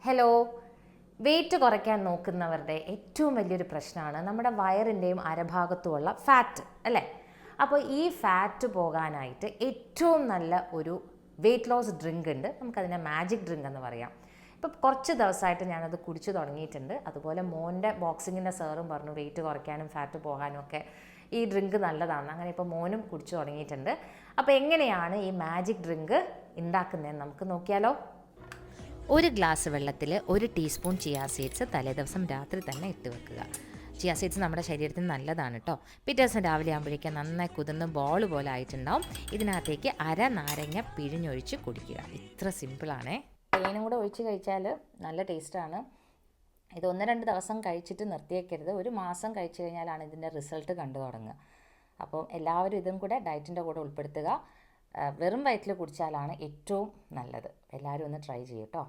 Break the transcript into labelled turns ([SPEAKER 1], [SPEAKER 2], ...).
[SPEAKER 1] Hello. Wait കുറയ്ക്കാൻ നോക്കുന്നവരുടെ ഏറ്റവും വലിയൊരു പ്രശ്നമാണ് നമ്മുടെ വയറിൻ്റെയും അരഭാഗത്തുമുള്ള ഫാറ്റ് അല്ലേ. അപ്പോൾ ഈ ഫാറ്റ് പോകാനായിട്ട് ഏറ്റവും നല്ല ഒരു വെയിറ്റ് ലോസ് ഡ്രിങ്ക് ഉണ്ട്. നമുക്കതിനെ മാജിക് ഡ്രിങ്ക് എന്ന് പറയാം. ഇപ്പം കുറച്ച് ദിവസമായിട്ട് ഞാനത് കുടിച്ചു തുടങ്ങിയിട്ടുണ്ട്. അതുപോലെ മോൻ്റെ ബോക്സിങ്ങിൻ്റെ സാറും പറഞ്ഞു വെയിറ്റ് കുറയ്ക്കാനും ഫാറ്റ് പോകാനും ഒക്കെ ഈ ഡ്രിങ്ക് നല്ലതാണ്. അങ്ങനെ ഇപ്പോൾ മോനും കുടിച്ചു തുടങ്ങിയിട്ടുണ്ട്. അപ്പോൾ എങ്ങനെയാണ് ഈ മാജിക് ഡ്രിങ്ക് ഉണ്ടാക്കുന്നതെന്ന് നമുക്ക് നോക്കിയാലോ. ഒരു ഗ്ലാസ് വെള്ളത്തിൽ 1 ടീസ്പൂൺ ചിയാ സീഡ്സ് തലേദിവസം രാത്രി തന്നെ ഇട്ട് വെക്കുക. ചിയാ സീഡ്സ് നമ്മുടെ ശരീരത്തിന് നല്ലതാണ് കേട്ടോ. പിറ്റേ ദിവസം രാവിലെ ആകുമ്പോഴേക്കും നന്നായി കുതിർന്ന് ബോൾ പോലെ ആയിട്ടുണ്ടാവും. ഇതിനകത്തേക്ക് അര നാരങ്ങ പിഴിഞ്ഞൊഴിച്ച് കുടിക്കുക. ഇത്ര സിമ്പിളാണേ. തേനും കൂടെ ഒഴിച്ച് കഴിച്ചാൽ നല്ല ടേസ്റ്റാണ്. ഇത് 1-2 ദിവസം കഴിച്ചിട്ട് നിർത്തിയേക്കരുത്. 1 മാസം കഴിച്ചു കഴിഞ്ഞാലാണ് ഇതിൻ്റെ റിസൾട്ട് കണ്ടു തുടങ്ങുക. അപ്പോൾ എല്ലാവരും ഇതും കൂടെ ഡയറ്റിൻ്റെ കൂടെ ഉൾപ്പെടുത്തുക. വെറും വയറ്റിൽ കുടിച്ചാലാണ് ഏറ്റവും നല്ലത്. എല്ലാവരും ഒന്ന് ട്രൈ ചെയ്യൂ കേട്ടോ.